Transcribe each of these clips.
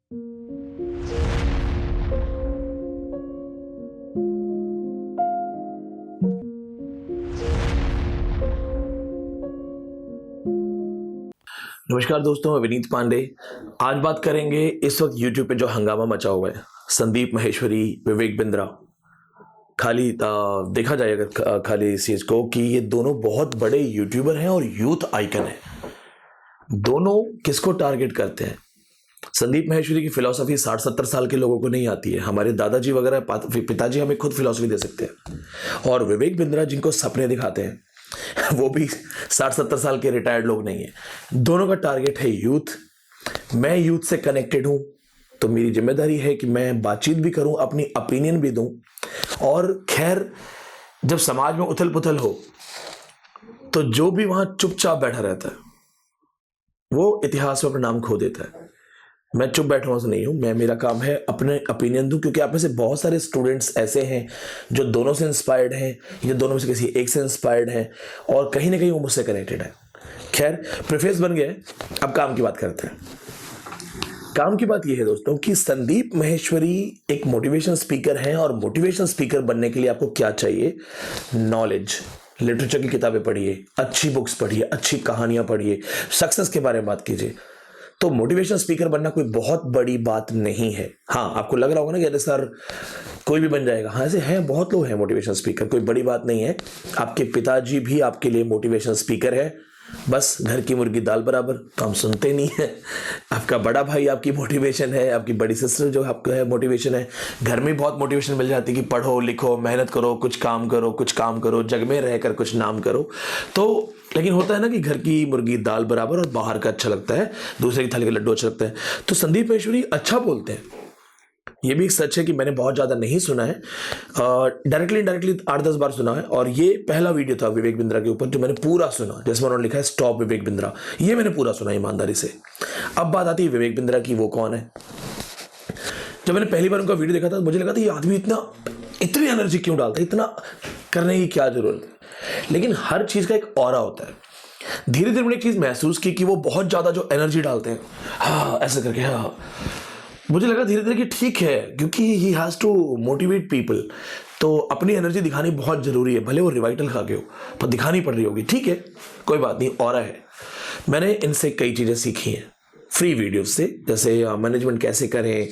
नमस्कार दोस्तों, मैं विनीत पांडे। आज बात करेंगे इस वक्त यूट्यूब पे जो हंगामा मचा हुआ है, संदीप माहेश्वरी, विवेक बिंद्रा। खाली देखा जाएगा खाली इस चीज को कि ये दोनों बहुत बड़े यूट्यूबर हैं और यूथ आइकन है। दोनों किसको टारगेट करते हैं? संदीप माहेश्वरी की फिलॉसफी 60-70 साल के लोगों को नहीं आती है। हमारे दादाजी वगैरह पिताजी हमें खुद फिलॉसफी दे सकते हैं। और विवेक बिंद्रा जिनको सपने दिखाते हैं वो भी 60-70 साल के रिटायर्ड लोग नहीं है। दोनों का टारगेट है यूथ। मैं यूथ से कनेक्टेड हूं, तो मेरी जिम्मेदारी है कि मैं बातचीत भी करूं, अपनी ओपिनियन भी दूं। और खैर, जब समाज में उथल पुथल हो तो जो भी वहां चुपचाप बैठा रहता है वो इतिहास में अपना नाम खो देता है। मैं चुप बैठा हुआ नहीं हूं। मेरा काम है अपने ओपिनियन दूं, क्योंकि आप में से बहुत सारे स्टूडेंट्स ऐसे हैं जो दोनों से इंस्पायर्ड हैं, या दोनों में से किसी एक से इंस्पायर्ड हैं, और कहीं ना कहीं वो मुझसे कनेक्टेड है। खैर, प्रेफेस बन गया, अब काम की बात करते हैं। काम की बात यह है दोस्तों कि संदीप माहेश्वरी एक मोटिवेशन स्पीकर हैं, और मोटिवेशन स्पीकर बनने के लिए आपको क्या चाहिए? नॉलेज। लिटरेचर की किताबें पढ़िए, अच्छी बुक्स पढ़िए, अच्छी कहानियां पढ़िए, सक्सेस के बारे में बात कीजिए। तो मोटिवेशन स्पीकर बनना कोई बहुत बड़ी बात नहीं है। हाँ, आपको लग रहा होगा ना कि अरे सर कोई भी बन जाएगा। हाँ, ऐसे हैं, बहुत लोग हैं मोटिवेशन स्पीकर, कोई बड़ी बात नहीं है। आपके पिताजी भी आपके लिए मोटिवेशन स्पीकर है, बस घर की मुर्गी दाल बराबर, तो हम सुनते नहीं है। आपका बड़ा भाई आपकी मोटिवेशन है, आपकी बड़ी सिस्टर जो आपका है मोटिवेशन है। घर में बहुत मोटिवेशन मिल जाती है कि पढ़ो लिखो, मेहनत करो, कुछ काम करो, जग में रहकर कुछ नाम करो। तो लेकिन होता है ना कि घर की मुर्गी दाल बराबर, और बाहर का अच्छा लगता है, दूसरे की थाली के लड्डू अच्छा लगता है। तो संदीप माहेश्वरी अच्छा बोलते हैं, ये भी एक सच है कि मैंने बहुत ज़्यादा नहीं सुना है, डायरेक्टली इनडायरेक्टली 8-10 बार सुना है। और ये पहला वीडियो था विवेक बिंद्रा के ऊपर जो मैंने पूरा सुना, जिसमें उन्होंने लिखा है स्टॉप विवेक बिंद्रा। ये मैंने पूरा सुना ईमानदारी से। अब बात आती है विवेक बिंद्रा की, वो कौन है? जब मैंने पहली बार उनका वीडियो देखा था मुझे लगा था ये आदमी इतनी एनर्जी क्यों डालता है, इतना करने की क्या जरूरत है? लेकिन हर चीज़ का एक ऑरा होता है। धीरे धीरे मैंने एक चीज़ महसूस की कि वो बहुत ज़्यादा जो एनर्जी डालते हैं, हाँ ऐसे करके, हाँ, मुझे लगा धीरे धीरे कि ठीक है, क्योंकि he has to motivate people, तो अपनी एनर्जी दिखानी बहुत ज़रूरी है। भले वो रिवाइटल खा के हो, पर दिखानी पड़ रही होगी, ठीक है, कोई बात नहीं, ऑरा है। मैंने इनसे कई चीज़ें सीखी हैं फ्री वीडियोस से, जैसे मैनेजमेंट कैसे करें।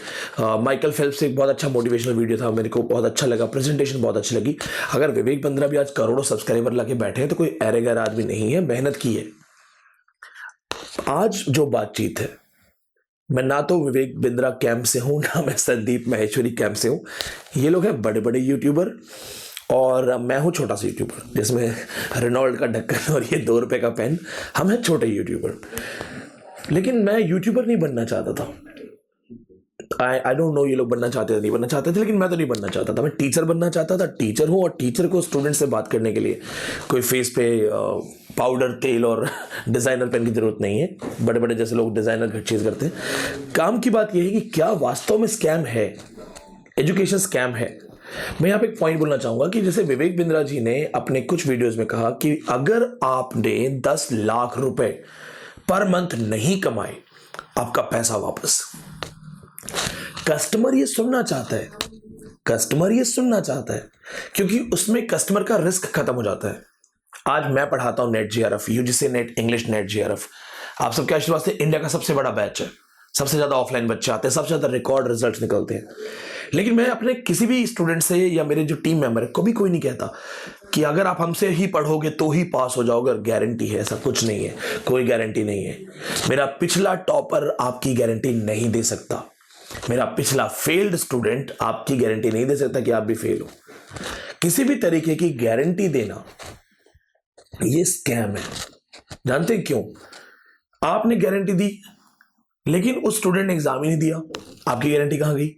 माइकल फेल्प्स से एक बहुत अच्छा मोटिवेशनल वीडियो था, मेरे को बहुत अच्छा लगा, प्रेजेंटेशन बहुत अच्छी लगी। अगर विवेक बिंद्रा भी आज करोड़ों सब्सक्राइबर लाके बैठे हैं तो कोई ऐरे गैर आदमी नहीं है, मेहनत की है। आज जो बातचीत है, मैं ना तो विवेक बिंद्रा कैंप से हूं, ना मैं संदीप माहेश्वरी कैंप से हूं। ये लोग हैं बड़े बड़े यूट्यूबर, और मैं हूं छोटा सा यूट्यूबर, जिसमें रेनॉल्ड का ढक्कन और ये 2 रुपए का पेन। हम हैं छोटे यूट्यूबर, लेकिन मैं यूट्यूबर नहीं बनना चाहता था। आई डोंट नो ये लोग बनना चाहते थे नहीं बनना चाहते थे, लेकिन मैं तो नहीं बनना चाहता था। मैं टीचर बनना चाहता था। टीचर हूँ, और टीचर को स्टूडेंट से बात करने के लिए कोई फेस पे पाउडर, तेल और डिज़ाइनर पेन की जरूरत नहीं है। बड़े बड़े जैसे लोग डिज़ाइनर चीज़ करते हैं। काम की बात यह है कि क्या वास्तव में स्कैम है, एजुकेशन स्कैम है। मैं यहाँ पे एक पॉइंट बोलना चाहूंगा कि जैसे विवेक बिंद्रा जी ने अपने कुछ वीडियोस में कहा कि अगर आपने 10 लाख रुपए पर मंथ नहीं कमाए, आपका पैसा वापस। कस्टमर ये सुनना चाहता है, कस्टमर ये सुनना चाहता है, क्योंकि उसमें कस्टमर का रिस्क खत्म हो जाता है। आज मैं पढ़ाता हूं net GRF, UGC net English net GRF. आप सबके आशीर्वाद से इंडिया का सबसे बड़ा बैच है, सबसे ज्यादा ऑफलाइन बच्चे आते हैं, सबसे ज्यादा रिकॉर्ड रिजल्ट्स निकलते हैं। लेकिन मैं अपने किसी भी स्टूडेंट से या मेरे जो टीम मेंबर है को भी कोई नहीं कहता कि अगर आप हमसे ही पढ़ोगे तो ही पास हो जाओगे, गारंटी है, ऐसा कुछ नहीं है, कोई गारंटी नहीं है। मेरा पिछला टॉपर आपकी गारंटी नहीं दे सकता, मेरा पिछला फेल्ड स्टूडेंट आपकी गारंटी नहीं दे सकता कि आप भी फेल हो। किसी भी तरीके की गारंटी देना ये स्कैम है। जानते हैं क्यों? आपने गारंटी दी, लेकिन उस स्टूडेंट ने एग्जाम ही नहीं दिया, आपकी गारंटी कहां गई?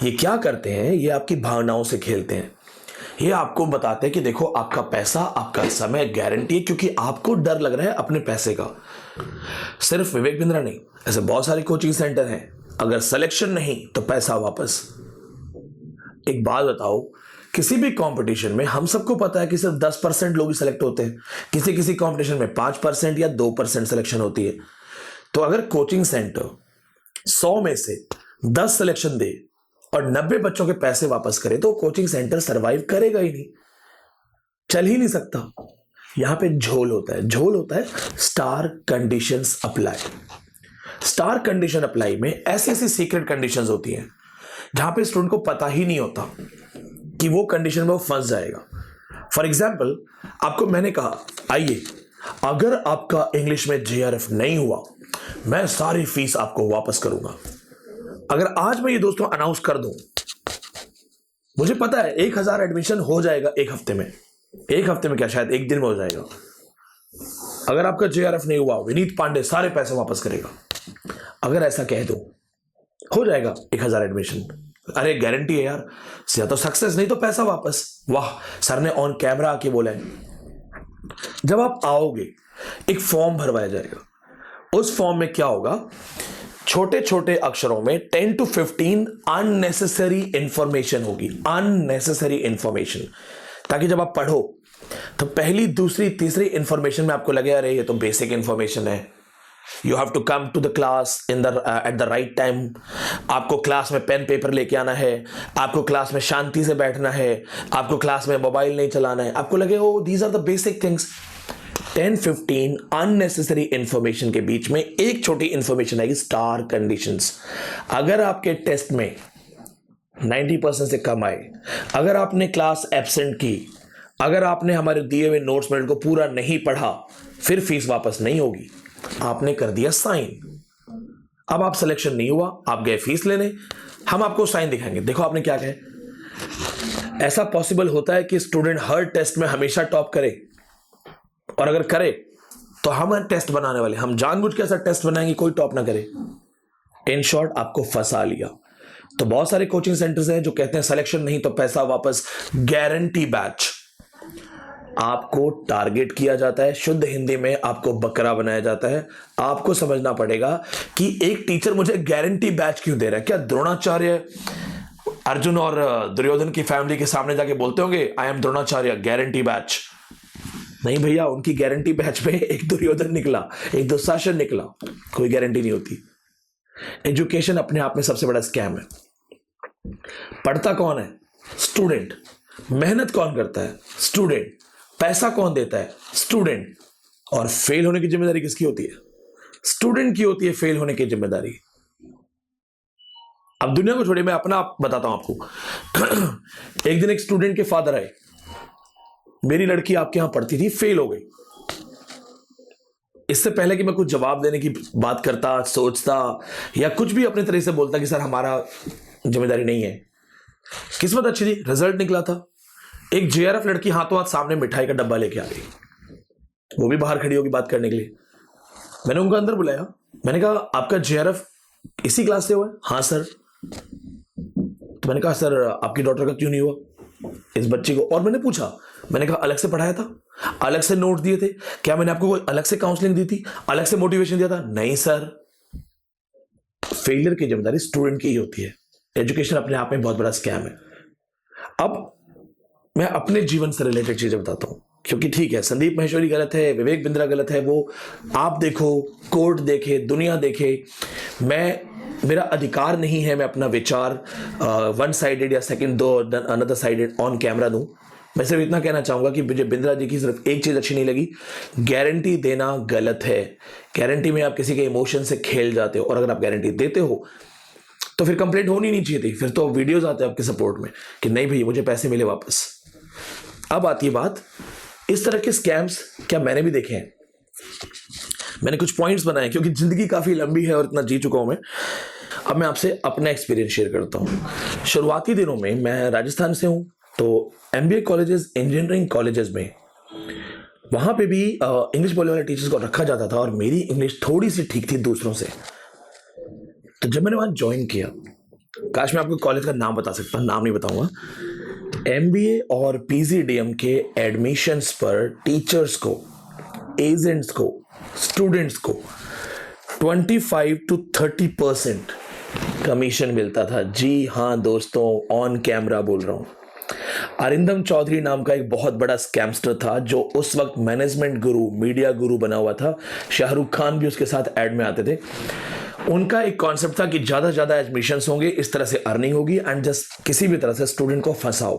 ये क्या करते हैं, ये आपकी भावनाओं से खेलते हैं। ये आपको बताते हैं कि देखो आपका पैसा, आपका समय गारंटी है, क्योंकि आपको डर लग रहा है अपने पैसे का। सिर्फ विवेक बिंद्रा नहीं, ऐसे बहुत सारे कोचिंग सेंटर हैं, अगर सिलेक्शन नहीं तो पैसा वापस। एक बात बताओ, किसी भी कंपटीशन में हम सबको पता है कि सिर्फ 10% लोग ही सिलेक्ट होते हैं, किसी किसी कंपटीशन में 5% या 2% सिलेक्शन होती है। तो अगर कोचिंग सेंटर 100 में से 10 सिलेक्शन दे और 90 बच्चों के पैसे वापस करे तो कोचिंग सेंटर सरवाइव करेगा ही नहीं, चल ही नहीं सकता। यहां पे झोल होता है, झोल होता है star conditions apply. Star condition apply में ऐसी ऐसी सीक्रेट कंडीशंस होती हैं जहां पे स्टूडेंट को पता ही नहीं होता कि वो कंडीशन में वो फंस जाएगा। फॉर एग्जाम्पल, आपको मैंने कहा आइए, अगर आपका इंग्लिश में JRF नहीं हुआ मैं सारी फीस आपको वापस करूंगा। अगर आज मैं ये दोस्तों अनाउंस कर दूं, मुझे पता है 1000 एडमिशन हो जाएगा एक हफ्ते में, एक हफ्ते में क्या शायद एक दिन में हो जाएगा। अगर आपका JRF नहीं हुआ विनीत पांडे सारे पैसे वापस करेगा। अगर ऐसा कह दो हो जाएगा 1000 एडमिशन, अरे गारंटी है यार, या तो सक्सेस नहीं तो पैसा वापस। वाह, सर ने ऑन कैमरा आके बोला है। जब आप आओगे एक फॉर्म भरवाया जाएगा, उस फॉर्म में क्या होगा, छोटे छोटे अक्षरों में 10 to 15 अननेसेसरी इंफॉर्मेशन होगी, अननेसेसरी इंफॉर्मेशन, ताकि जब आप पढ़ो तो पहली दूसरी तीसरी इंफॉर्मेशन में आपको लगे अरे ये तो बेसिक इंफॉर्मेशन है। You have to come to the class at the right time. आपको क्लास में पेन पेपर लेके आना है, आपको क्लास में शांति से बैठना है, आपको क्लास में मोबाइल नहीं चलाना है। आपको लगे oh these are the basic things. 10-15 unnecessary information के बीच में एक छोटी इंफॉर्मेशन आएगी, स्टार कंडीशंस। अगर आपके टेस्ट में 90% से कम आए, अगर आपने क्लास एब्सेंट की, अगर आपने हमारे दिए हुए नोट्स में को पूरा नहीं पढ़ा, फिर फीस वापस नहीं होगी। आपने कर दिया साइन, अब आप सिलेक्शन नहीं हुआ, आप गए फीस लेने, हम आपको साइन दिखाएंगे, देखो आपने क्या कहे। ऐसा पॉसिबल होता है कि स्टूडेंट हर टेस्ट में हमेशा टॉप करे, और अगर करे तो हम टेस्ट बनाने वाले, हम जानबूझ के ऐसा टेस्ट बनाएंगे कोई टॉप ना करे। इन शॉर्ट आपको फंसा लिया। तो बहुत सारे कोचिंग सेंटर्स हैं जो कहते हैं सिलेक्शन नहीं तो पैसा वापस, गारंटी बैच। आपको टारगेट किया जाता है, शुद्ध हिंदी में आपको बकरा बनाया जाता है। आपको समझना पड़ेगा कि एक टीचर मुझे गारंटी बैच क्यों दे रहा है। क्या द्रोणाचार्य अर्जुन और दुर्योधन की फैमिली के सामने जाके बोलते होंगे I am Dronacharya guarantee batch? नहीं भैया, उनकी गारंटी बैच में एक दुर्योधन निकला, एक दुशासन निकला, कोई गारंटी नहीं होती। एजुकेशन अपने आप में सबसे बड़ा स्कैम है। पढ़ता कौन है? स्टूडेंट। मेहनत कौन करता है? स्टूडेंट। पैसा कौन देता है? स्टूडेंट। और फेल होने की जिम्मेदारी किसकी होती है? स्टूडेंट की होती है फेल होने की जिम्मेदारी। अब दुनिया को छोड़िए, मैं अपना बताता हूं आपको। एक दिन एक स्टूडेंट के फादर आए, मेरी लड़की आपके यहां पढ़ती थी, फेल हो गई। इससे पहले कि मैं कुछ जवाब देने की बात करता, सोचता या कुछ भी अपने तरह से बोलता कि सर हमारा जिम्मेदारी नहीं है, किस्मत अच्छी थी, रिजल्ट निकला था। एक JRF लड़की हाथों हाथ सामने मिठाई का डब्बा लेके आ गई, वो भी बाहर खड़ी होगी बात करने के लिए। मैंने उनको अंदर बुलाया, मैंने कहा आपका JRF इसी क्लास से हुआ है? हाँ सर। तो मैंने कहा सर आपकी डॉटर का क्यों नहीं हुआ, इस बच्ची को? और मैंने पूछा, मैंने कहा अलग से पढ़ाया था, अलग से नोट दिए थे क्या, मैंने आपको कोई अलग से काउंसलिंग दी थी, अलग से मोटिवेशन दिया था? नहीं सर। फेलियर की जिम्मेदारी स्टूडेंट की ही होती है। एजुकेशन अपने आप में बहुत बड़ा स्कैम है। अब मैं अपने जीवन से रिलेटेड चीजें बताता हूं, क्योंकि ठीक है संदीप माहेश्वरी गलत है, विवेक बिंद्रा गलत है, वो आप देखो, कोर्ट देखे, दुनिया देखे, मेरा अधिकार नहीं है मैं अपना विचार वन साइडेड या सेकंड दो अनदर साइडेड ऑन कैमरा दूं। मैं सिर्फ इतना कहना चाहूंगा कि मुझे बिंद्रा जी की सिर्फ एक चीज अच्छी नहीं लगी, गारंटी देना गलत है। गारंटी में आप किसी के इमोशन से खेल जाते हो, और अगर आप गारंटी देते हो तो फिर कंप्लेंट होनी नहीं चाहिए थी, फिर तो वीडियोस आते हैं आपके सपोर्ट में कि नहीं भाई मुझे पैसे मिले वापस। अब आती है बात, इस तरह के स्कैम्स क्या मैंने भी देखे हैं। मैंने कुछ पॉइंट्स बनाए क्योंकि जिंदगी काफी लंबी है और इतना जी चुका हूं मैं। अब मैं आपसे अपना एक्सपीरियंस शेयर करता हूं। शुरुआती दिनों में, मैं राजस्थान से हूं, तो MBA कॉलेजेस, इंजीनियरिंग कॉलेजेस में वहां पे भी इंग्लिश बोलने वाले टीचर्स को रखा जाता था, और मेरी इंग्लिश थोड़ी सी ठीक थी दूसरों से। तो जब मैंने वहां ज्वाइन किया, काश मैं आपको कॉलेज का नाम बता सकता, नाम नहीं बताऊंगा, MBA और PGDM के एडमिशंस पर टीचर्स को, एजेंट्स को, स्टूडेंट्स को 25 to 30% कमीशन मिलता था। जी हाँ दोस्तों, ऑन कैमरा बोल रहा हूं। अरिंदम चौधरी नाम का एक बहुत बड़ा स्कैमस्टर था, जो उस वक्त मैनेजमेंट गुरु, मीडिया गुरु बना हुआ था। शाहरुख खान भी उसके साथ ऐड में आते थे। उनका एक कॉन्सेप्ट था कि ज़्यादा से ज़्यादा एडमिशन्स होंगे, इस तरह से अर्निंग होगी एंड जस्ट किसी भी तरह से स्टूडेंट को फंसाओ।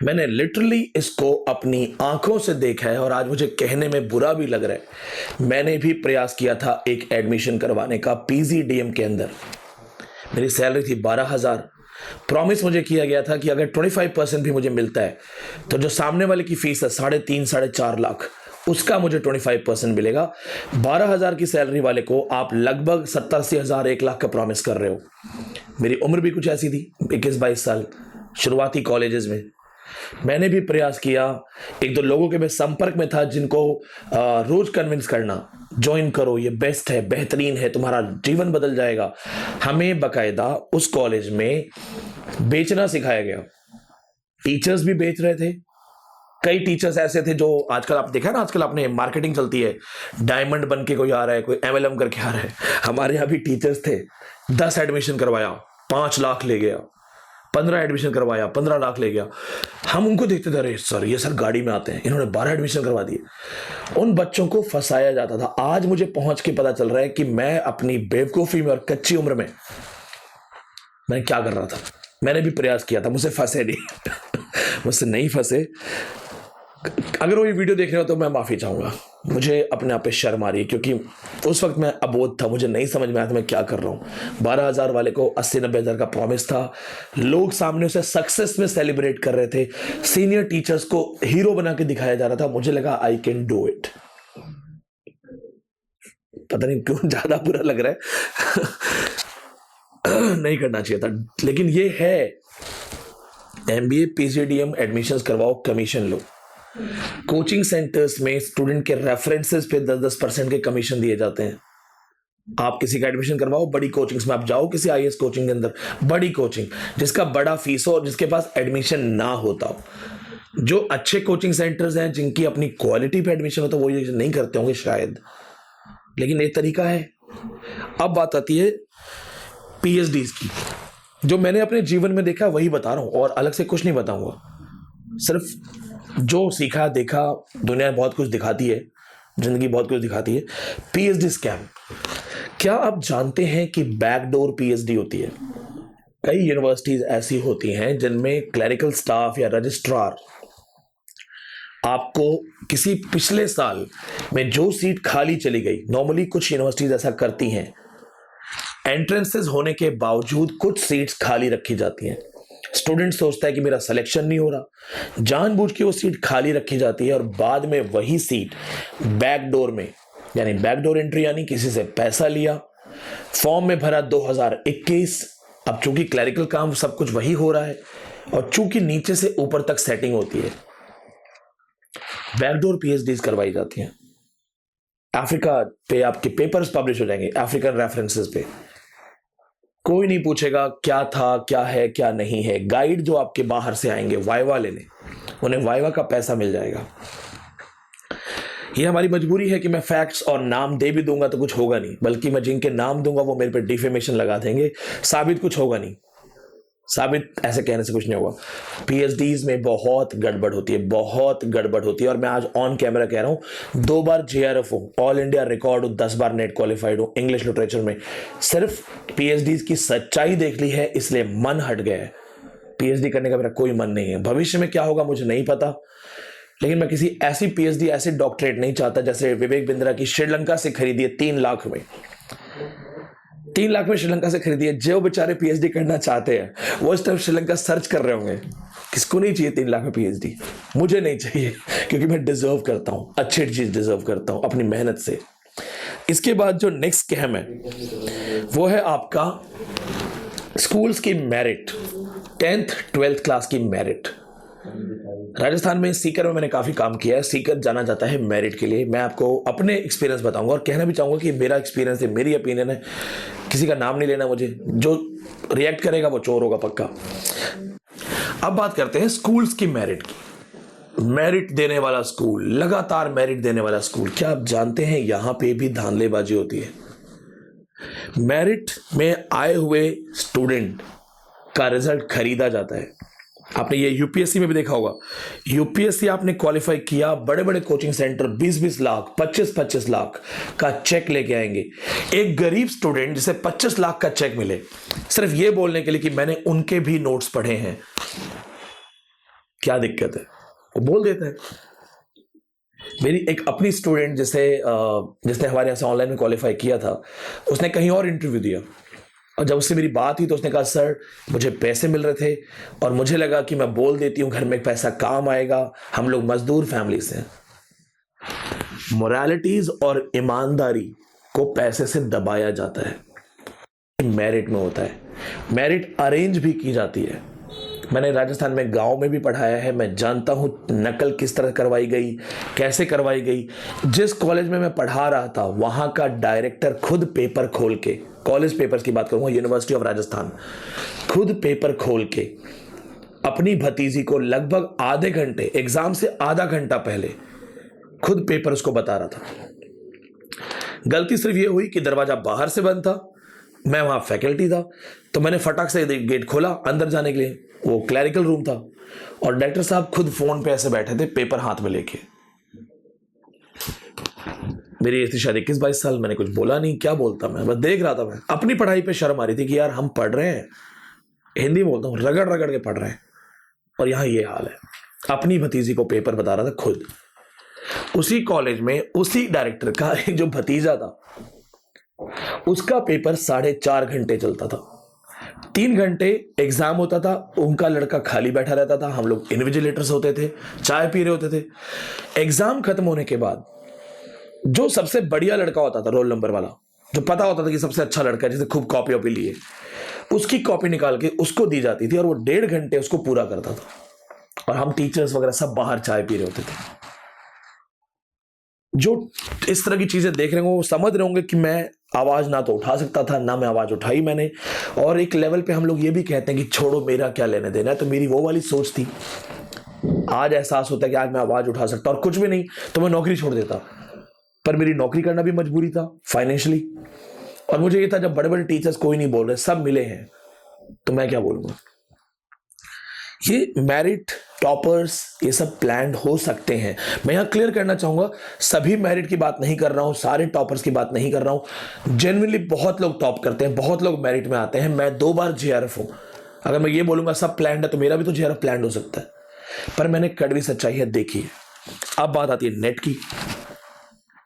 मैंने लिटरली इसको अपनी आंखों से देखा है और आज मुझे कहने में बुरा भी लग रहा है। मैंने भी प्रयास किया था एक एडमिशन करवाने का PGDM के अंदर। मेरी सैलरी थी 12,000। प्रॉमिस मुझे किया गया था कि अगर 25% भी मुझे मिलता है तो जो सामने वाले की फीस है 3.5 साढ़े 4 लाख, उसका मुझे 25% मिलेगा। 12,000 की सैलरी वाले को आप लगभग 70-80 हज़ार 1 लाख का प्रॉमिस कर रहे हो। मेरी उम्र भी कुछ ऐसी थी, 21-22 साल, शुरुआती कॉलेजेस में। मैंने भी प्रयास किया, एक दो लोगों के मैं संपर्क में था जिनको रोज कन्विंस करना, ज्वाइन करो, ये बेस्ट है, बेहतरीन है, तुम्हारा जीवन बदल जाएगा। हमें बकायदा उस कॉलेज में बेचना सिखाया गया। टीचर्स भी बेच रहे थे। कई टीचर्स ऐसे थे जो आजकल आप देखा ना, आजकल आपने मार्केटिंग चलती है, डायमंड बन के कोई आ रहा है, कोई MLM करके आ रहा है। हमारे यहाँ भी टीचर्स थे, 10 एडमिशन करवाया 5 लाख ले गया, 15 एडमिशन करवाया 15 लाख ले गया। हम उनको देखते थे, अरे सर ये सर गाड़ी में आते हैं, इन्होंने 12 एडमिशन करवा दिए। उन बच्चों को फंसाया जाता था। आज मुझे पहुंच के पता चल रहा है कि मैं अपनी बेवकूफ़ी में और कच्ची उम्र में मैं क्या कर रहा था। मैंने भी प्रयास किया था, मुझसे फंसे नहीं मुझसे नहीं फंसे। अगर वो ये वीडियो देख रहे हो तो मैं माफ़ी चाहूँगा। मुझे अपने आप पे शर्म आ रही है क्योंकि उस वक्त मैं अबोध था, मुझे नहीं समझ में आया था मैं क्या कर रहा हूँ। 12,000 वाले को 80-90 हज़ार का प्रॉमिस था। लोग सामने उसे सक्सेस में सेलिब्रेट कर रहे थे। सीनियर टीचर्स को हीरो बना के दिखाया जा रहा था। मुझे लगा आई कैन डू इट। पता नहीं क्यों ज़्यादा बुरा लग रहा है नहीं करना चाहिए था, लेकिन ये है। MBA PGDM एडमिशंस करवाओ, कमीशन लो। कोचिंग सेंटर्स में स्टूडेंट के रेफरेंसेस पे 10-10% के कमीशन दिए जाते हैं। आप किसी का एडमिशन करवाओ, बड़ी कोचिंग्स में आप जाओ, किसी IAS कोचिंग के अंदर, बड़ी कोचिंग जिसका बड़ा फीस हो और जिसके पास एडमिशन ना होता हो। जो अच्छे कोचिंग सेंटर्स हैं जिनकी अपनी क्वालिटी पे एडमिशन होता है वो ये नहीं करते होंगे शायद, लेकिन एक तरीका है। अब बात आती है PhDs की। जो मैंने अपने जीवन में देखा वही बता रहा हूं और अलग से कुछ नहीं बताऊंगा। सिर्फ जो सीखा देखा, दुनिया बहुत कुछ दिखाती है, जिंदगी बहुत कुछ दिखाती है। PhD scam. क्या आप जानते हैं कि बैकडोर PhD होती है? कई यूनिवर्सिटीज ऐसी होती हैं जिनमें क्लरिकल स्टाफ या रजिस्ट्रार आपको किसी पिछले साल में जो सीट खाली चली गई, नॉर्मली कुछ यूनिवर्सिटीज ऐसा करती हैं, एंट्रेंसेस होने के बावजूद कुछ सीट्स खाली रखी जाती हैं। स्टूडेंट सोचता है कि मेरा सिलेक्शन नहीं हो रहा, जानबूझ के वो सीट खाली रखी जाती है और बाद में वही सीट बैकडोर में, यानी बैकडोर एंट्री, यानी किसी से पैसा लिया, फॉर्म में भरा 2021। अब चूंकि क्लरिकल काम सब कुछ वही हो रहा है और चूंकि नीचे से ऊपर तक सेटिंग होती है, बैकडोर PhDs करवाई जाती हैं। अफ्रीका पे आपके पेपर्स पब्लिश हो जाएंगे, अफ्रीकन रेफरेंसेस पे। कोई नहीं पूछेगा क्या था, क्या है, क्या नहीं है। गाइड जो आपके बाहर से आएंगे वाइवा लेने, उन्हें वाइवा का पैसा मिल जाएगा। ये हमारी मजबूरी है कि मैं फैक्ट्स और नाम दे भी दूंगा तो कुछ होगा नहीं, बल्कि मैं जिनके नाम दूंगा वो मेरे पे डिफेमेशन लगा देंगे, साबित कुछ होगा नहीं। साबित ऐसे कहने से कुछ नहीं होगा। PhDs में बहुत गड़बड़ होती है, बहुत गड़बड़ होती है। और मैं आज ऑन कैमरा कह रहा हूं, 2 बार JRF हूं, ऑल इंडिया रिकॉर्ड हूं, 10 बार नेट क्वालिफाइड हूं इंग्लिश लिटरेचर में। सिर्फ PhDs की सच्चाई देख ली है इसलिए मन हट गया है। PhD करने का मेरा कोई मन नहीं है। भविष्य में क्या होगा मुझे नहीं पता, लेकिन मैं किसी ऐसी PhD, ऐसी डॉक्टरेट नहीं चाहता जैसे विवेक बिंद्रा की श्रीलंका से खरीदी है 3 लाख में। 3 लाख में श्रीलंका से खरीदी है। जो बेचारे PhD करना चाहते हैं वो इस टाइम श्रीलंका सर्च कर रहे होंगे। किसको नहीं चाहिए 3 लाख में PhD? मुझे नहीं चाहिए, क्योंकि मैं डिजर्व करता हूं, अच्छी चीज डिजर्व करता हूं अपनी मेहनत से। इसके बाद जो नेक्स्ट स्कैम है वो है आपका स्कूल्स की मेरिट, 10th 12th क्लास की मेरिट। राजस्थान में सीकर में मैंने काफ़ी काम किया है। सीकर जाना जाता है मेरिट के लिए। मैं आपको अपने एक्सपीरियंस बताऊंगा और कहना भी चाहूँगा कि मेरा एक्सपीरियंस है, मेरी ओपिनियन है, किसी का नाम नहीं लेना मुझे। जो रिएक्ट करेगा वो चोर होगा पक्का। अब बात करते हैं स्कूल्स की मेरिट की। मेरिट देने वाला स्कूल, लगातार मेरिट देने वाला स्कूल, क्या आप जानते हैं यहाँ पे भी धांधलेबाजी होती है? मेरिट में आए हुए स्टूडेंट का रिजल्ट खरीदा जाता है। आपने ये यूपीएससी में भी देखा होगा, यूपीएससी आपने क्वालिफाई किया, बड़े बड़े कोचिंग सेंटर 20-20 लाख 25-25 लाख का चेक लेके आएंगे। एक गरीब स्टूडेंट जिसे 25 लाख का चेक मिले सिर्फ ये बोलने के लिए कि मैंने उनके भी नोट्स पढ़े हैं, क्या दिक्कत है? वो बोल देता है। मेरी एक अपनी स्टूडेंट जिसने हमारे यहाँ से ऑनलाइन में क्वालिफाई किया था, उसने कहीं और इंटरव्यू दिया और जब उससे मेरी बात हुई तो उसने कहा सर मुझे पैसे मिल रहे थे और मुझे लगा कि मैं बोल देती हूँ घर में पैसा काम आएगा, हम लोग मजदूर फैमिली से हैं। मोरालिटीज और ईमानदारी को पैसे से दबाया जाता है, मेरिट में होता है। मेरिट अरेंज भी की जाती है। मैंने राजस्थान में गांव में भी पढ़ाया है, मैं जानता हूं नकल किस तरह करवाई गई, कैसे करवाई गई। जिस कॉलेज में मैं पढ़ा रहा था वहां का डायरेक्टर खुद पेपर खोल के, कॉलेज पेपर्स की बात करूंगा, यूनिवर्सिटी ऑफ राजस्थान, खुद पेपर खोल के अपनी भतीजी को लगभग आधे घंटे, एग्जाम से आधा घंटा पहले खुद पेपर उसको बता रहा था। गलती सिर्फ ये हुई कि दरवाजा बाहर से बंद था, मैं वहां फैकल्टी था, तो मैंने फटाक से गेट खोला अंदर जाने के लिए, वो क्लैरिकल रूम था और डायरेक्टर साहब खुद फोन पे ऐसे बैठे थे पेपर हाथ में लेके। मेरी एज थी शायद 21-22 साल, मैंने कुछ बोला नहीं, क्या बोलता, मैं बस देख रहा था। मैं अपनी पढ़ाई पे शर्म आ रही थी कि यार हम पढ़ रहे हैं, हिंदी बोलता हूँ, रगड़ रगड़ के पढ़ रहे हैं और यहाँ ये हाल है। अपनी भतीजी को पेपर बता रहा था खुद। उसी कॉलेज में उसी डायरेक्टर का एक जो भतीजा था उसका पेपर 4.5 घंटे चलता था, 3 घंटे एग्जाम होता था, उनका लड़का खाली बैठा रहता था, हम लोग इन्विजिलेटर्स होते थे, चाय पी रहे होते थे। एग्जाम खत्म होने के बाद जो सबसे बढ़िया लड़का होता था, रोल नंबर वाला, जो पता होता था कि सबसे अच्छा लड़का है, जिसे खूब कॉपी वॉपी लिए, उसकी कॉपी निकाल के उसको दी जाती थी और वो 1.5 घंटे उसको पूरा करता था और हम टीचर्स वगैरह सब बाहर चाय पी रहे होते थे। जो इस तरह की चीजें देख रहे होंगे वो समझ रहे होंगे कि मैं आवाज ना तो उठा सकता था, ना मैं आवाज उठाई मैंने। और एक लेवल पे हम लोग ये भी कहते हैं कि छोड़ो मेरा क्या लेने देना है, तो मेरी वो वाली सोच थी। आज एहसास होता है कि आज मैं आवाज उठा सकता और कुछ भी नहीं तो मैं नौकरी छोड़ देता, पर मेरी नौकरी करना भी मजबूरी था फाइनेंशियली। और मुझे ये था जब बड़े बड़े टीचर्स कोई नहीं बोल रहे, सब मिले हैं, तो मैं क्या बोलूंगा। ये मेरिट, टॉपर्स, ये सब प्लान्ड हो सकते हैं। मैं यहां क्लियर करना चाहूंगा, सभी मेरिट की बात नहीं कर रहा हूं, सारे टॉपर्स की बात नहीं कर रहा हूं। जेन्युइनली बहुत लोग टॉप करते हैं, बहुत लोग मेरिट में आते हैं। मैं 2 बार जेआरएफ हूं। अगर मैं ये बोलूंगा सब प्लान्ड है तो मेरा भी तो जेआरएफ प्लान्ड हो सकता है, पर मैंने कड़वी सच्चाई है देखी है। अब बात आती है नेट की।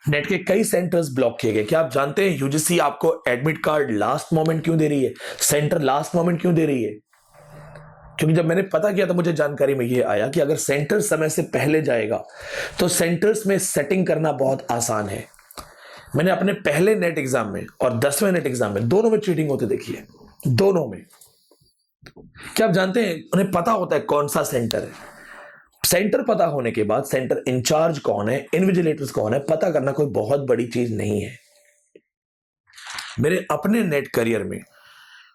नेट के कई सेंटर्स ब्लॉक किए गए। क्या आप जानते हैं यूजीसी आपको एडमिट कार्ड लास्ट मोमेंट क्यों दे रही है, सेंटर लास्ट मोमेंट क्यों दे रही है? क्योंकि जब मैंने पता किया तो मुझे जानकारी में यह आया कि अगर सेंटर समय से पहले जाएगा तो सेंटर्स में सेटिंग करना बहुत आसान है। मैंने अपने पहले नेट एग्जाम में और 10वें नेट एग्जाम में, दोनों में चीटिंग होते देखी है, दोनों में। क्या आप जानते हैं उन्हें पता होता है कौन सा सेंटर है। सेंटर पता होने के बाद सेंटर इंचार्ज कौन है, इन्विजिलेटर्स कौन है, पता करना कोई बहुत बड़ी चीज नहीं है। मेरे अपने नेट करियर में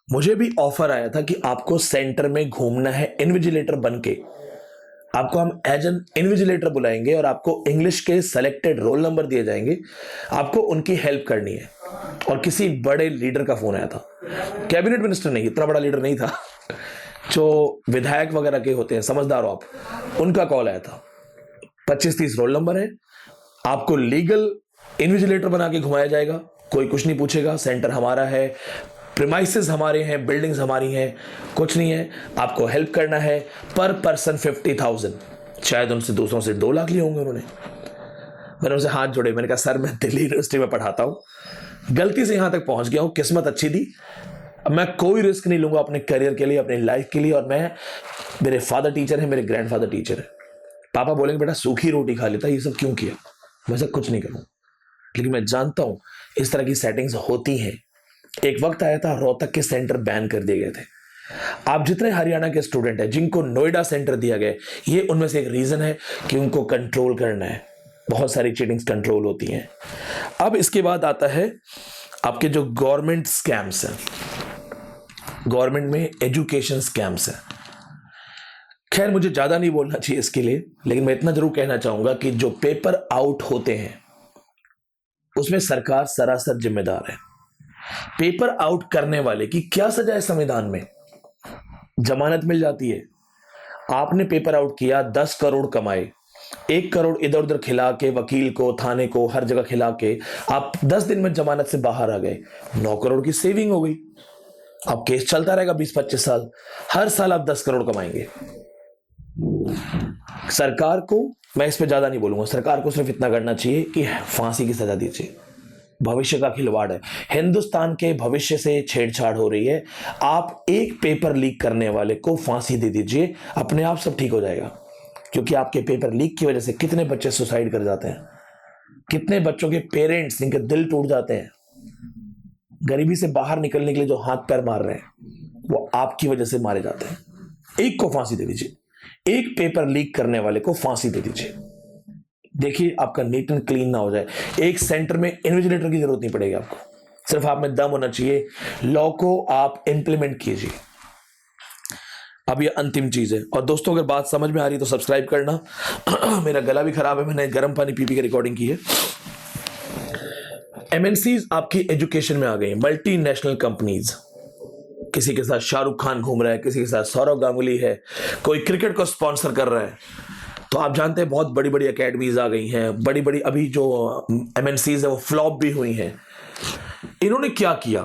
मुझे भी ऑफर आया था कि आपको सेंटर में घूमना है इन्विजिलेटर बनके, आपको हम एज एन इन्विजिलेटर बुलाएंगे और आपको इंग्लिश के सेलेक्टेड रोल नंबर दिए जाएंगे, आपको उनकी हेल्प करनी है। और किसी बड़े लीडर का फोन आया था, कैबिनेट मिनिस्टर नहीं, इतना बड़ा लीडर नहीं था, जो विधायक वगैरह के होते हैं, समझदार हो आप, उनका कॉल आया था। 25-30 रोल नंबर है, आपको लीगल इन्विजिलेटर बना के घुमाया जाएगा, कोई कुछ नहीं पूछेगा, सेंटर हमारा है, प्रीमाइसेस हमारे हैं, बिल्डिंग्स हमारी हैं, कुछ नहीं है, आपको हेल्प करना है। पर पर्सन 50,000, शायद उनसे दूसरों से 2 लाख लिए होंगे उन्होंने। मैंने उनसे हाथ जोड़े, मैंने कहा सर मैं दिल्ली यूनिवर्सिटी में पढ़ाता हूं, गलती से यहां तक पहुंच गया हूं, किस्मत अच्छी थी, अब मैं कोई रिस्क नहीं लूंगा अपने करियर के लिए, अपनी लाइफ के लिए। और मेरे फादर टीचर है, मेरे ग्रैंडफादर टीचर है, पापा बोलेंगे बेटा सूखी रोटी खा लेता, ये सब क्यों किया, मैं सब कुछ नहीं करूं, लेकिन मैं जानता हूं इस तरह की सेटिंग्स होती हैं। एक वक्त आया था रोहतक के सेंटर बैन कर दिए गए थे। आप जितने हरियाणा के स्टूडेंट हैं जिनको नोएडा सेंटर दिया गया, ये उनमें से एक रीजन है कि उनको कंट्रोल करना है। बहुत सारी चीटिंग्स कंट्रोल होती हैं। अब इसके बाद आता है आपके जो गवर्नमेंट स्कैम्स हैं, गवर्नमेंट में एजुकेशन स्कैम्स हैं। खैर मुझे ज्यादा नहीं बोलना चाहिए इसके लिए, लेकिन मैं इतना जरूर कहना चाहूंगा कि जो पेपर आउट होते हैं उसमें सरकार सरासर जिम्मेदार है। पेपर आउट करने वाले की क्या सजा है संविधान में? जमानत मिल जाती है, आपने पेपर आउट किया, 10 करोड़ कमाए, 1 करोड़ इधर उधर खिला के, वकील को, थाने को, हर जगह खिला के आप 10 दिन में जमानत से बाहर आ गए, 9 करोड़ की सेविंग हो गई। अब केस चलता रहेगा 20-25 साल, हर साल आप 10 करोड़ कमाएंगे। सरकार को, मैं इस पे ज्यादा नहीं बोलूंगा, सरकार को सिर्फ इतना करना चाहिए कि फांसी की सजा दीजिए। भविष्य का खिलवाड़ है, हिंदुस्तान के भविष्य से छेड़छाड़ हो रही है। आप एक पेपर लीक करने वाले को फांसी दे दीजिए, अपने आप सब ठीक हो जाएगा। क्योंकि आपके पेपर लीक की वजह से कितने बच्चे सुसाइड कर जाते हैं, कितने बच्चों के पेरेंट्स, इनके दिल टूट जाते हैं, गरीबी से बाहर निकलने के लिए जो हाथ पैर मार रहे हैं वो आपकी वजह से मारे जाते हैं। एक को फांसी दे दीजिए, एक पेपर लीक करने वाले को फांसी दे दीजिए। देखिए आपका नीट एंड क्लीन ना हो जाए। एक सेंटर में इन्विजिलेटर की जरूरत नहीं पड़ेगी आपको, सिर्फ आप में दम होना चाहिए। लॉ को आप इंप्लीमेंट कीजिए। अब ये अंतिम चीज है। और दोस्तों अगर बात समझ में आ रही है तो सब्सक्राइब करना। मेरा गला भी खराब है, मैंने गर्म पानी पी के रिकॉर्डिंग की है। एमएनसीज आपकी एजुकेशन में आ गई, मल्टीनेशनल कंपनीज। किसी के साथ शाहरुख खान घूम रहा है, किसी के साथ सौरव गांगुली है, कोई क्रिकेट को स्पॉन्सर कर रहा है। तो आप जानते हैं बहुत बड़ी बड़ी एकेडमीज आ गई हैं, बड़ी बड़ी। अभी जो एमएनसीज है वो फ्लॉप भी हुई हैं। इन्होंने क्या किया?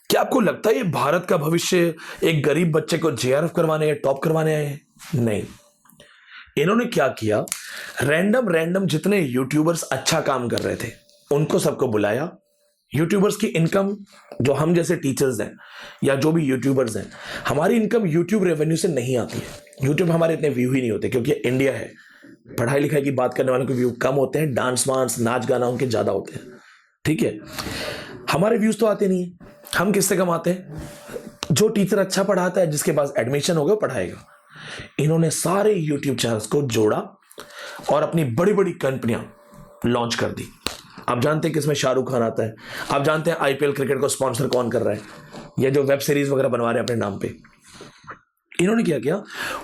क्या आपको लगता है ये भारत का भविष्य एक गरीब बच्चे को जेआरएफ करवाने या टॉप करवाने आए हैं? नहीं। इन्होंने क्या किया, रैंडम जितने यूट्यूबर्स अच्छा काम कर रहे थे उनको सबको बुलाया। यूट्यूबर्स की इनकम, जो हम जैसे टीचर्स हैं या जो भी यूट्यूबर्स हैं, हमारी इनकम यूट्यूब रेवेन्यू से नहीं आती है। यूट्यूब हमारे इतने व्यू ही नहीं होते क्योंकि इंडिया है, पढ़ाई लिखाई की बात करने वालों के व्यू कम होते हैं, डांस वांस नाच गाना उनके ज्यादा होते हैं। ठीक है, हमारे व्यूज तो आते नहीं है। हम किससे कमाते हैं? जो टीचर अच्छा पढ़ाता है, जिसके पास एडमिशन हो गया, पढ़ाएगा। इन्होंने सारे यूट्यूब चैनल्स को जोड़ा और अपनी बड़ी बड़ी कंपनियां लॉन्च कर दी। आप जानते हैं किसमें शाहरुख खान आता है, आप जानते हैं आईपीएल क्रिकेट को स्पॉन्सर कौन कर रहा है, या जो वेब सीरीज वगैरह बनवा रहे हैं अपने नाम पे। इन्होंने क्या किया,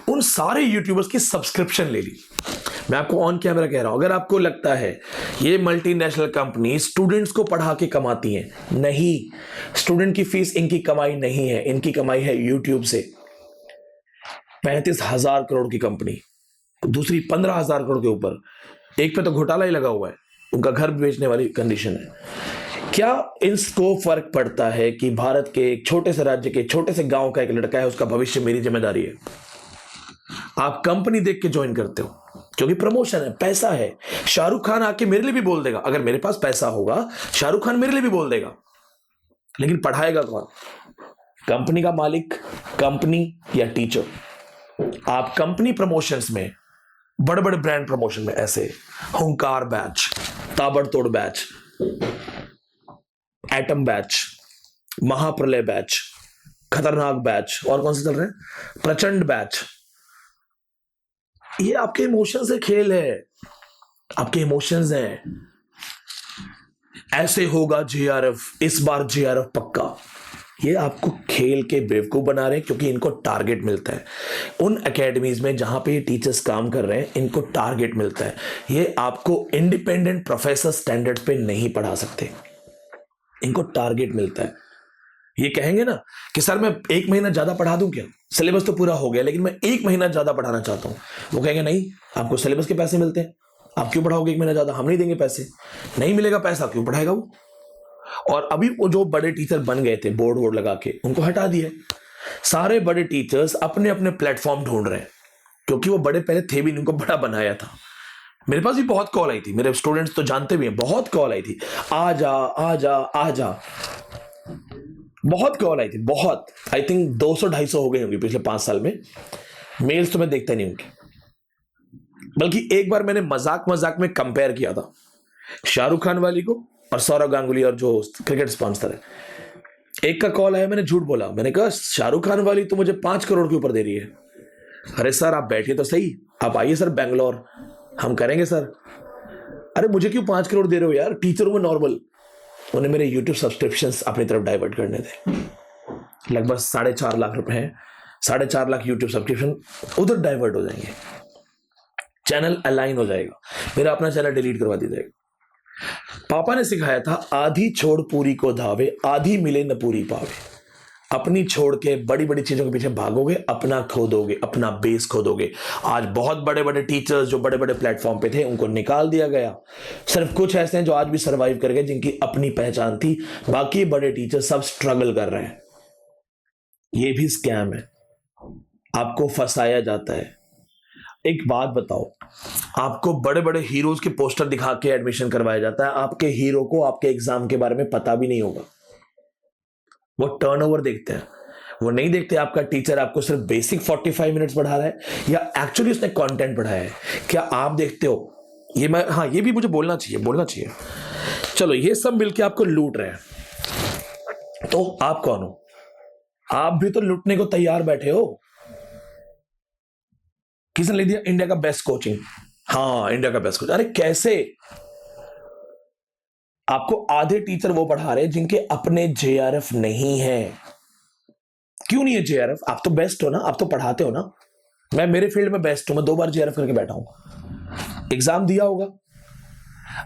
उन सारे यूट्यूबर्स की सब्सक्रिप्शन ले ली। मैं आपको ऑन कैमरा कह रहा हूं, अगर आपको लगता है ये मल्टीनेशनल कंपनी स्टूडेंट्स को पढ़ा के कमाती हैं, नहीं, स्टूडेंट की फीस इनकी कमाई नहीं है, इनकी कमाई है यूट्यूब से। 35,000 करोड़ की कंपनी, दूसरी 15,000 करोड़ के ऊपर, एक पे तो घोटाला ही लगा हुआ है, उनका घर बेचने वाली कंडीशन है। क्या इसको फर्क पड़ता है कि भारत के एक छोटे से राज्य के छोटे से गांव का एक लड़का है, उसका भविष्य मेरी जिम्मेदारी है? आप कंपनी देख के ज्वाइन करते हो क्योंकि प्रमोशन है, पैसा है। शाहरुख खान आके मेरे लिए भी बोल देगा, अगर मेरे पास पैसा होगा शाहरुख खान मेरे लिए भी बोल देगा, लेकिन पढ़ाएगा कौन? कंपनी का मालिक, कंपनी या टीचर? आप कंपनी प्रमोशंस में, बड़े बड़े ब्रांड प्रमोशन में, ऐसे हुंकार बैच, ताबड़तोड़ बैच, एटम बैच, महाप्रलय बैच, खतरनाक बैच, और कौन से चल रहे हैं, प्रचंड बैच, ये आपके इमोशन से खेल है, आपके इमोशंस हैं। ऐसे होगा जेआरएफ, इस बार जेआरएफ पक्का, ये आपको खेल के बेवकूफ बना रहे हैं क्योंकि इनको टारगेट मिलता है। उन एकेडमीज में जहां पे ये टीचर्स काम कर रहे हैं, इनको टारगेट मिलता है। ये आपको इंडिपेंडेंट प्रोफेसर स्टैंडर्ड पे नहीं पढ़ा सकते, इनको टारगेट मिलता है। ये कहेंगे ना कि सर मैं 1 महीना ज्यादा पढ़ा दूं क्या, सिलेबस तो पूरा हो गया लेकिन मैं 1 महीना ज्यादा पढ़ाना चाहता हूं। वो कहेंगे नहीं, आपको सिलेबस के पैसे मिलते हैं, आप क्यों पढ़ाओगे 1 महीना ज्यादा, हम नहीं देंगे पैसे। नहीं मिलेगा पैसा, क्यों पढ़ाएगा वो? और अभी वो जो बड़े टीचर बन गए थे बोर्ड वोर्ड लगा के, उनको हटा दिया। सारे बड़े टीचर्स अपने अपने प्लेटफॉर्म ढूंढ रहे हैं क्योंकि वो बड़े पहले थे भी नहीं, उनको बड़ा बनाया था। मेरे पास भी बहुत कॉल आई थी, मेरे स्टूडेंट्स तो जानते भी हैं, बहुत कॉल आई थी, आ जा आ जा आ जा, बहुत कॉल आई थी, बहुत। आई थिंक 200-250 हो गई होंगी पिछले 5 साल में। मेल्स तो मैं देखता नहीं उनकी, बल्कि एक बार मैंने मजाक में कंपेयर किया था शाहरुख खान वाली को और सौरव गांगुली और जो क्रिकेट स्पॉन्सर है। एक का कॉल आया, मैंने झूठ बोला, मैंने कहा शाहरुख खान वाली तो मुझे 5 करोड़ के ऊपर दे रही है। अरे सर आप बैठिए तो सही, आप आइए सर बैंगलोर, हम करेंगे सर। अरे मुझे क्यों 5 करोड़ दे रहे हो यार, टीचरों में नॉर्मल। उन्हें मेरे यूट्यूब सब्सक्रिप्शंस अपनी तरफ डाइवर्ट करने थे, लगभग 4.5 लाख रुपए हैं, 4.5 लाख यूट्यूब सब्सक्रिप्शन उधर डाइवर्ट हो जाएंगे, चैनल अलाइन हो जाएगा, मेरा अपना चैनल डिलीट करवा दिया जाएगा। पापा ने सिखाया था, आधी छोड़ पूरी को धावे, आधी मिले न पूरी पावे। अपनी छोड़ के बड़ी बड़ी चीजों के पीछे भागोगे, अपना खोदोगे, अपना बेस खोदोगे। आज बहुत बड़े बड़े टीचर्स जो बड़े बड़े प्लेटफॉर्म पे थे उनको निकाल दिया गया। सिर्फ कुछ ऐसे हैं जो आज भी सरवाइव कर गए, जिनकी अपनी पहचान थी। बाकी बड़े टीचर सब स्ट्रगल कर रहे हैं। ये भी स्कैम है, आपको फंसाया जाता है। एक बात बताओ, आपको बड़े बड़े हीरोज के पोस्टर दिखा के एडमिशन करवाया जाता है, आपके हीरो को आपके एग्जाम के बारे में पता भी नहीं होगा। वो टर्नओवर देखते हैं, वो नहीं देखते आपका टीचर आपको सिर्फ बेसिक 45 मिनट्स पढ़ा रहा है या एक्चुअली उसने कंटेंट पढ़ाया है। क्या आप देखते हो? ये भी मुझे बोलना चाहिए। चलो, ये सब मिलके आपको लूट रहे हैं, तो आप कौन हो? आप भी तो लूटने को तैयार बैठे हो। किसने लिख दिया इंडिया का बेस्ट कोचिंग? हाँ, इंडिया का बेस्ट कोचिंग। अरे कैसे? आपको आधे टीचर वो पढ़ा रहे हैं जिनके अपने जेआरएफ नहीं है। क्यों नहीं है जेआरएफ? आप तो बेस्ट हो ना, आप तो पढ़ाते हो ना। मैं मेरे फील्ड में बेस्ट हूं, मैं 2 बार जेआरएफ करके बैठा हूं, एग्जाम दिया होगा।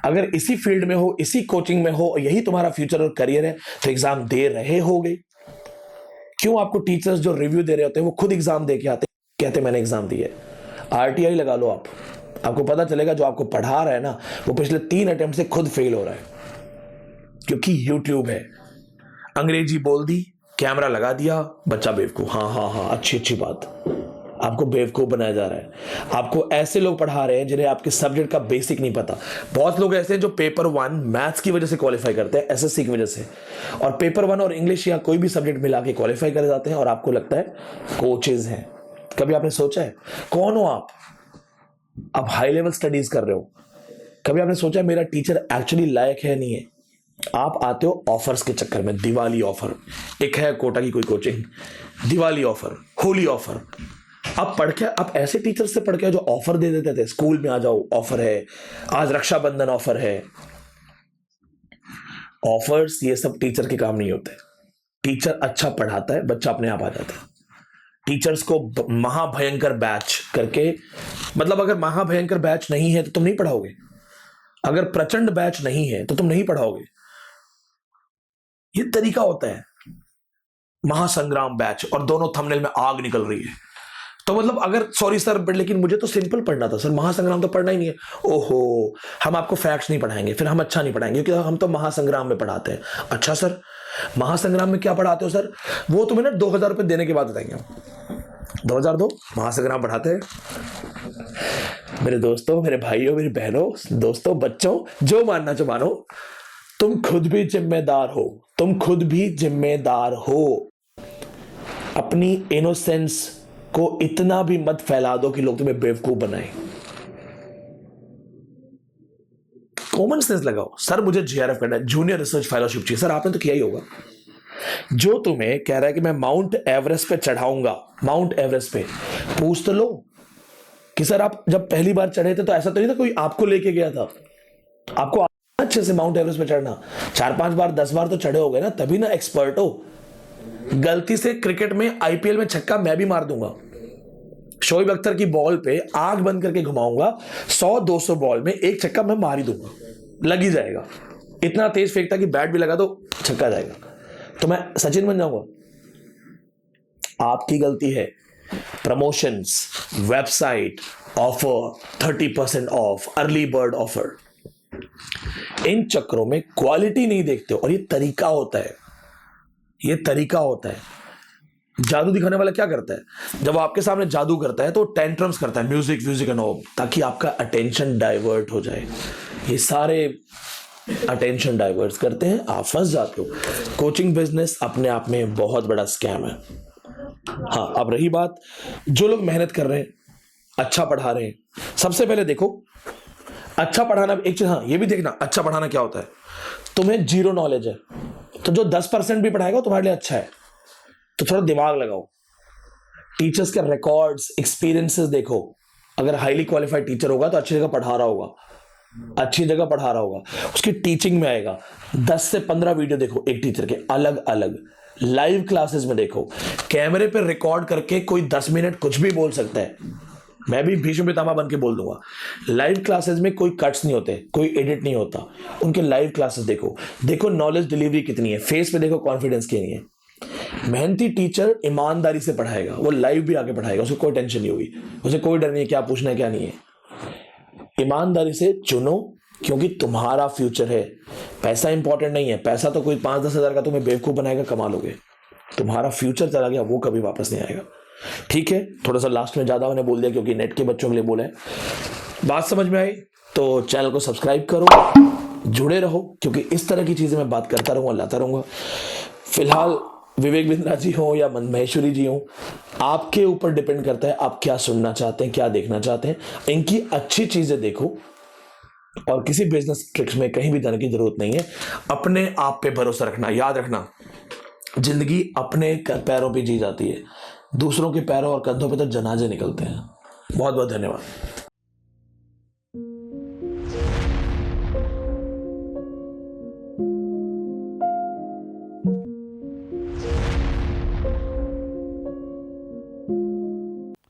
अगर इसी फील्ड में हो, इसी कोचिंग में हो, यही तुम्हारा फ्यूचर और करियर है, तो एग्जाम दे रहे होगे। क्यों आपको टीचर्स जो रिव्यू दे रहे होते हैं वो खुद एग्जाम दे के आते, कहते मैंने एग्जाम दिए? आरटीआई लगा लो आपको पता चलेगा जो आपको पढ़ा रहा है ना, वो पिछले 3 अटेम्प्ट से खुद फेल हो रहा है। क्योंकि यूट्यूब है, अंग्रेजी बोल दी, कैमरा लगा दिया, बच्चा बेवकूफ। हाँ, अच्छी बात। आपको बेवकूफ बनाया जा रहा है। आपको ऐसे लोग पढ़ा रहे हैं जिन्हें आपके सब्जेक्ट का बेसिक नहीं पता। बहुत लोग ऐसे हैं जो पेपर 1 मैथ्स की वजह से क्वालिफाई करते हैं, एसएससी की वजह से, और पेपर 1 और इंग्लिश या कोई भी सब्जेक्ट मिला के क्वालिफाई कर जाते हैं, और आपको लगता है कोचेज हैं। कभी आपने सोचा है कौन हो आप? आप हाई लेवल स्टडीज कर रहे हो। कभी आपने सोचा है मेरा टीचर एक्चुअली लायक है नहीं है? आप आते हो ऑफर्स के चक्कर में। दिवाली ऑफर, एक है कोटा की कोई coaching, Diwali offer, Holi offer. आप पढ़ के, आप ऐसे टीचर से पढ़ के जो ऑफर दे देते थे, स्कूल में आ जाओ ऑफर है, आज रक्षाबंधन ऑफर है। ऑफर्स ये सब टीचर के काम नहीं होते। टीचर अच्छा पढ़ाता है, बच्चा अपने आप आ जाता है। टीचर्स को महाभयंकर बैच करके, मतलब अगर महाभयंकर बैच नहीं है तो तुम नहीं पढ़ाओगे। अगर प्रचंड बैच नहीं है तो तुम नहीं पढ़ाओगे। ये तरीका होता है। महासंग्राम बैच और दोनों थंबनेल में आग निकल रही है। तो मतलब अगर, सॉरी सर बट लेकिन मुझे तो सिंपल पढ़ना था सर, महासंग्राम तो पढ़ना ही नहीं है। ओहो, हम आपको फैक्ट्स नहीं पढ़ाएंगे, फिर हम अच्छा नहीं पढ़ाएंगे क्योंकि हम तो महासंग्राम में पढ़ाते हैं। अच्छा सर, महासंग्राम में क्या पढ़ाते हो सर? वो तुम्हें ना 2000 रुपये देने के बाद बताएंगे हम। 2000 दो, महासंग्राम पढ़ाते हैं। मेरे दोस्तों, मेरे भाइयों, मेरी बहनों, दोस्तों, बच्चों, जो मानना चाहो मानो, तुम खुद भी जिम्मेदार हो। तुम खुद भी जिम्मेदार हो। अपनी इनोसेंस को इतना भी मत फैला दो कि लोग तुम्हें बेवकूफ बनाए। कॉमन सेंस लगाओ। सर मुझे जेआरएफ करना है, जूनियर रिसर्च फेलोशिप चाहिए। सर आपने तो किया ही होगा। जो तुम्हें कह रहा है कि मैं माउंट एवरेस्ट पे चढ़ाऊंगा, माउंट एवरेस्ट पे, पूछ तो लो कि सर आप जब पहली बार चढ़े थे तो ऐसा तो नहीं था कोई आपको लेके गया था? आपको अच्छे से माउंट एवरेस्ट पे चढ़ना, 4-5 बार 10 बार तो चढ़े हो गए ना, तभी ना एक्सपर्ट हो। गलती से क्रिकेट में आईपीएल में छक्का मैं भी मार दूंगा। शोएब अख्तर की बॉल पे आंख बंद करके घुमाऊंगा, 100-200 बॉल में एक छक्का मैं मार ही दूंगा, लग ही जाएगा। इतना तेज फेंकता कि बैट भी लगा तो छक्का जाएगा, तो मैं सचिन बन जाऊंगा। आपकी गलती है। Promotions, website, offer, 30% off, early bird offer, इन चक्रों में क्वालिटी नहीं देखते हो। और ये तरीका होता है, ये तरीका होता है। जादू दिखाने वाला क्या करता है? जब वो आपके सामने जादू करता है तो टेंट्रम्स करता है, म्यूजिक एंड ऑल, ताकि आपका अटेंशन डाइवर्ट हो जाए। ये सारे अटेंशन डाइवर्ट करते हैं, आप फंस जाते हो। कोचिंग बिजनेस अपने आप में बहुत बड़ा स्कैम है। हाँ, अब रही बात जो लोग मेहनत कर रहे हैं, अच्छा पढ़ा रहे हैं, सबसे पहले देखो अच्छा पढ़ाना एक चीज। हाँ, ये भी देखना अच्छा पढ़ाना क्या होता है। तुम्हें जीरो नॉलेज है तो जो 10% भी पढ़ाएगा तुम्हारे लिए अच्छा है, तो थोड़ा दिमाग लगाओ। टीचर्स के रिकॉर्ड्स, एक्सपीरियंसेस देखो। अगर हाईली क्वालिफाइड टीचर होगा तो अच्छी जगह पढ़ा रहा होगा, अच्छी जगह पढ़ा रहा होगा, उसकी टीचिंग में आएगा। 10 से 15 वीडियो देखो एक टीचर के, अलग अलग लाइव क्लासेस में देखो। कैमरे पे रिकॉर्ड करके कोई 10 मिनट कुछ भी बोल सकता है, मैं भी भीष्म पितामह बन के बोल दूंगा। लाइव क्लासेस में कोई कट्स नहीं होते, कोई एडिट नहीं होता। उनके लाइव क्लासेस देखो, देखो नॉलेज डिलीवरी कितनी है, फेस पे देखो कॉन्फिडेंस कितनी है। मेहनती टीचर ईमानदारी से पढ़ाएगा, वो लाइव भी आके पढ़ाएगा, उसे कोई टेंशन नहीं होगी, उसे कोई डर नहीं है क्या पूछना है क्या नहीं है। ईमानदारी से चुनो, क्योंकि तुम्हारा फ्यूचर है। पैसा इंपॉर्टेंट नहीं है, पैसा तो कोई 5-10 हज़ार का तुम्हें बेवकूफ बनाएगा, कमा लोगे। तुम्हारा फ्यूचर चला गया, वो कभी वापस नहीं आएगा। ठीक है, थोड़ा सा लास्ट में ज्यादा मैंने बोल दिया क्योंकि नेट के बच्चों के लिए बोला है। बात समझ में आई तो चैनल को सब्सक्राइब करो, जुड़े रहो, क्योंकि इस तरह की चीजें मैं बात करता रहूंगा, लाता रहूंगा। फिलहाल विवेक बिंद्रा जी हो या महेश्वरी जी हो, आपके ऊपर डिपेंड करता है आप क्या सुनना चाहते हैं, क्या देखना चाहते हैं। इनकी अच्छी चीजें देखो और किसी बिजनेस ट्रिक्स में कहीं भी जाने की जरूरत नहीं है। अपने आप पे भरोसा रखना, याद रखना जिंदगी अपने पैरों पे जी जाती है, दूसरों के पैरों और कंधों पे तो जनाजे निकलते हैं। बहुत बहुत धन्यवाद।